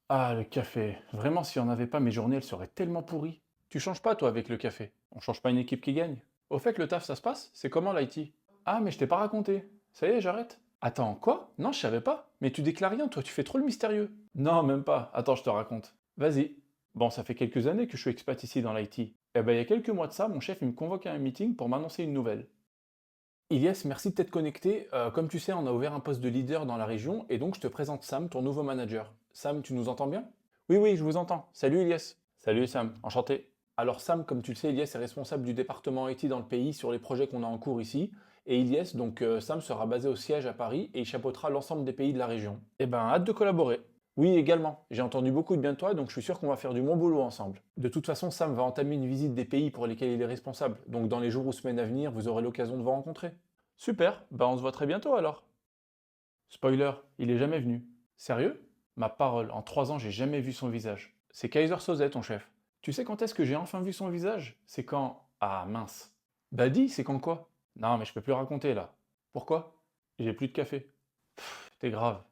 Ah, le café. Vraiment, s'il n'y en avait pas, mes journées, elles seraient tellement pourries. Tu changes pas, toi, avec le café. On change pas une équipe qui gagne. Au fait, le taf, ça se passe? C'est comment l'IT? Ah, mais je t'ai pas raconté. Ça y est, j'arrête. Attends, quoi? Non, je savais pas. Mais tu déclares rien, toi, tu fais trop le mystérieux. Non, même pas. Attends, je te raconte. Vas-y. Bon, ça fait quelques années que je suis expat ici dans l'IT. Eh ben, il y a quelques mois de ça, mon chef, il me convoque à un meeting pour m'annoncer une nouvelle. Ilyes, merci de t'être connecté. Comme tu sais, on a ouvert un poste de leader dans la région et donc je te présente Sam, ton nouveau manager. Sam, tu nous entends bien? Oui, oui, je vous entends. Salut Ilyes. Salut Sam, enchanté. Alors Sam, comme tu le sais, Ilyes est responsable du département IT dans le pays sur les projets qu'on a en cours ici. Et Ilyes, donc Sam sera basé au siège à Paris et il chapeautera l'ensemble des pays de la région. Eh ben, hâte de collaborer. Oui, également. J'ai entendu beaucoup de bien de toi, donc je suis sûr qu'on va faire du bon boulot ensemble. De toute façon, Sam va entamer une visite des pays pour lesquels il est responsable. Donc dans les jours ou semaines à venir, vous aurez l'occasion de vous rencontrer. Super, bah on se voit très bientôt alors. Spoiler, il est jamais venu. Sérieux? Ma parole, en 3 ans, j'ai jamais vu son visage. C'est Kaiser Soze, ton chef. Tu sais quand est-ce que j'ai enfin vu son visage? C'est quand... Ah mince. Bah dis, c'est quand quoi? Non mais je peux plus raconter là. Pourquoi? J'ai plus de café. T'es grave.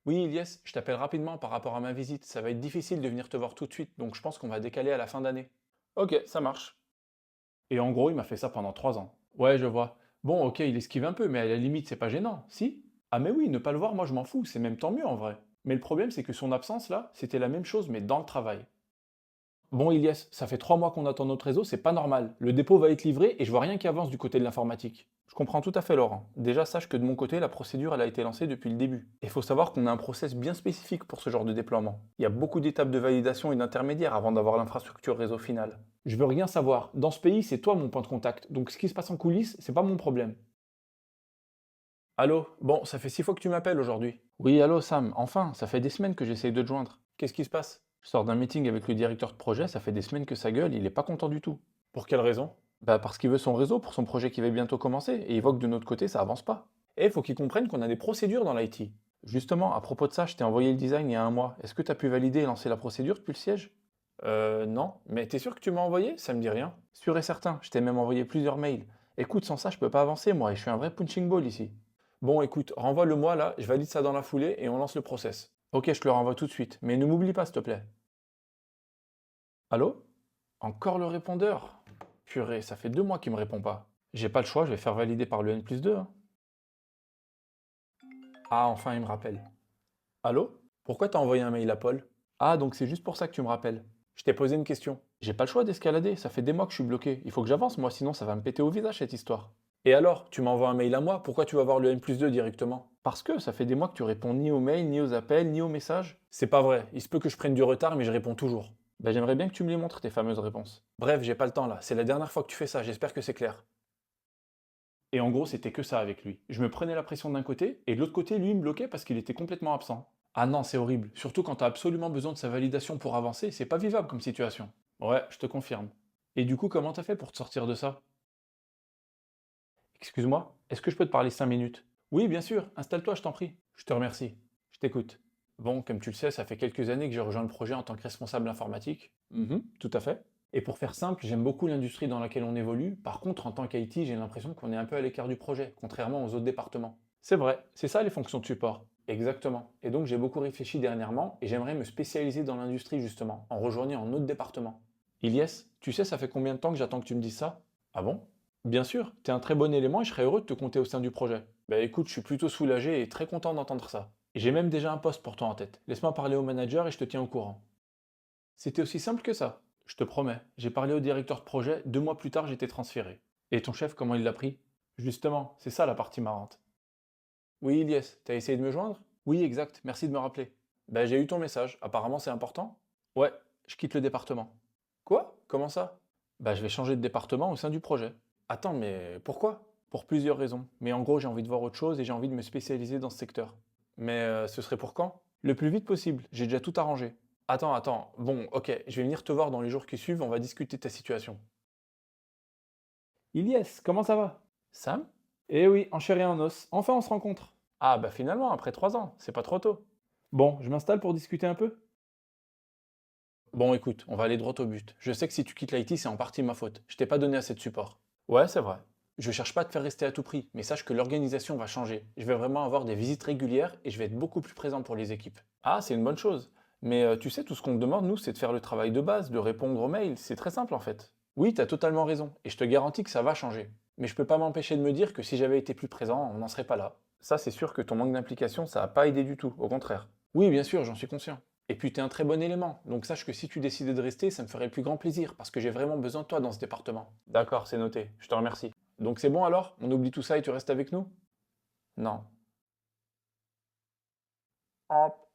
Oui, Ilyes, je t'appelle rapidement par rapport à ma visite. Ça va être difficile de venir te voir tout de suite, donc je pense qu'on va décaler à la fin d'année. Ok, ça marche. Et en gros, il m'a fait ça pendant 3 ans. Ouais, je vois. Bon, ok, il esquive un peu, mais à la limite, c'est pas gênant, si? Ah mais oui, ne pas le voir, moi je m'en fous, c'est même tant mieux en vrai. Mais le problème, c'est que son absence là, c'était la même chose, mais dans le travail. Bon, Ilyes, ça fait 3 mois qu'on attend notre réseau, c'est pas normal. Le dépôt va être livré et je vois rien qui avance du côté de l'informatique. Je comprends tout à fait, Laurent. Déjà, sache que de mon côté, la procédure, elle a été lancée depuis le début. Il faut savoir qu'on a un process bien spécifique pour ce genre de déploiement. Il y a beaucoup d'étapes de validation et d'intermédiaires avant d'avoir l'infrastructure réseau finale. Je veux rien savoir. Dans ce pays, c'est toi mon point de contact. Donc ce qui se passe en coulisses, c'est pas mon problème. Allô? Bon, ça fait 6 fois que tu m'appelles aujourd'hui. Oui, allô Sam, enfin, ça fait des semaines que j'essaye de te joindre. Qu'est-ce qui se passe? Je sors d'un meeting avec le directeur de projet, ça fait des semaines que ça gueule, il est pas content du tout. Pour quelle raison? Bah parce qu'il veut son réseau pour son projet qui va bientôt commencer, et il voit que de notre côté, ça avance pas. Et il faut qu'il comprenne qu'on a des procédures dans l'IT. Justement, à propos de ça, je t'ai envoyé le design il y a un mois. Est-ce que t'as pu valider et lancer la procédure depuis le siège? Non. Mais t'es sûr que tu m'as envoyé? Ça me dit rien. Sûr et certain, je t'ai même envoyé plusieurs mails. Écoute, sans ça, je peux pas avancer, moi, et je suis un vrai punching ball ici. Bon, écoute, renvoie-le-moi là, je valide ça dans la foulée et on lance le process. Ok, je te le renvoie tout de suite, mais ne m'oublie pas, s'il te plaît. Allô? Encore le répondeur? Purée, ça fait 2 mois qu'il me répond pas. J'ai pas le choix, je vais faire valider par le N+2, hein. Ah, enfin, il me rappelle. Allô? Pourquoi t'as envoyé un mail à Paul? Ah, donc c'est juste pour ça que tu me rappelles. Je t'ai posé une question. J'ai pas le choix d'escalader, ça fait des mois que je suis bloqué. Il faut que j'avance, moi, sinon ça va me péter au visage cette histoire. Et alors, tu m'envoies un mail à moi, pourquoi tu vas voir le N+2 directement? Parce que ça fait des mois que tu réponds ni aux mails, ni aux appels, ni aux messages. C'est pas vrai, il se peut que je prenne du retard, mais je réponds toujours. Bah j'aimerais bien que tu me les montres, tes fameuses réponses. Bref, j'ai pas le temps là, c'est la dernière fois que tu fais ça, j'espère que c'est clair. Et en gros, c'était que ça avec lui. Je me prenais la pression d'un côté, et de l'autre côté, lui, il me bloquait parce qu'il était complètement absent. Ah non, c'est horrible. Surtout quand t'as absolument besoin de sa validation pour avancer, c'est pas vivable comme situation. Ouais, je te confirme. Et du coup, comment t'as fait pour te sortir de ça? Excuse-moi, est-ce que je peux te parler 5 minutes? Oui, bien sûr, installe-toi, je t'en prie. Je te remercie. Je t'écoute. Bon, comme tu le sais, ça fait quelques années que j'ai rejoint le projet en tant que responsable informatique. Mhm, tout à fait. Et pour faire simple, j'aime beaucoup l'industrie dans laquelle on évolue. Par contre, en tant qu'IT, j'ai l'impression qu'on est un peu à l'écart du projet, contrairement aux autres départements. C'est vrai, c'est ça les fonctions de support. Exactement. Et donc j'ai beaucoup réfléchi dernièrement et j'aimerais me spécialiser dans l'industrie justement, en rejoignant un autre département. Ilyes, tu sais, ça fait combien de temps que j'attends que tu me dises ça? Ah bon? Bien sûr, t'es un très bon élément et je serais heureux de te compter au sein du projet. Bah écoute, je suis plutôt soulagé et très content d'entendre ça. Et j'ai même déjà un poste pour toi en tête. Laisse-moi parler au manager et je te tiens au courant. C'était aussi simple que ça. Je te promets. J'ai parlé au directeur de projet, 2 mois plus tard j'étais transféré. Et ton chef, comment il l'a pris? Justement, c'est ça la partie marrante. Oui, Ilyes, t'as essayé de me joindre? Oui, exact, merci de me rappeler. Bah j'ai eu ton message, apparemment c'est important? Ouais, je quitte le département. Quoi? Comment ça? Bah je vais changer de département au sein du projet. Attends, mais pourquoi? Pour plusieurs raisons. Mais en gros, j'ai envie de voir autre chose et j'ai envie de me spécialiser dans ce secteur. Mais ce serait pour quand? Le plus vite possible, j'ai déjà tout arrangé. Attends. Bon, ok, je vais venir te voir dans les jours qui suivent, on va discuter de ta situation. Ilyes, comment ça va? Sam? Eh oui, en chair et en os, enfin on se rencontre. Ah bah finalement, après 3 ans, c'est pas trop tôt. Bon, je m'installe pour discuter un peu? Bon écoute, on va aller droit au but. Je sais que si tu quittes l'IT, c'est en partie ma faute. Je t'ai pas donné assez de support. Ouais, c'est vrai. Je cherche pas à te faire rester à tout prix, mais sache que l'organisation va changer. Je vais vraiment avoir des visites régulières et je vais être beaucoup plus présent pour les équipes. Ah, c'est une bonne chose. Mais tu sais, tout ce qu'on te demande, nous, c'est de faire le travail de base, de répondre aux mails. C'est très simple en fait. Oui, t'as totalement raison, et je te garantis que ça va changer. Mais je peux pas m'empêcher de me dire que si j'avais été plus présent, on n'en serait pas là. Ça, c'est sûr que ton manque d'implication, ça n'a pas aidé du tout, au contraire. Oui, bien sûr, j'en suis conscient. Et puis t'es un très bon élément, donc sache que si tu décidais de rester, ça me ferait le plus grand plaisir, parce que j'ai vraiment besoin de toi dans ce département. D'accord, c'est noté, je te remercie. Donc c'est bon alors? On oublie tout ça et tu restes avec nous? Non. Hop.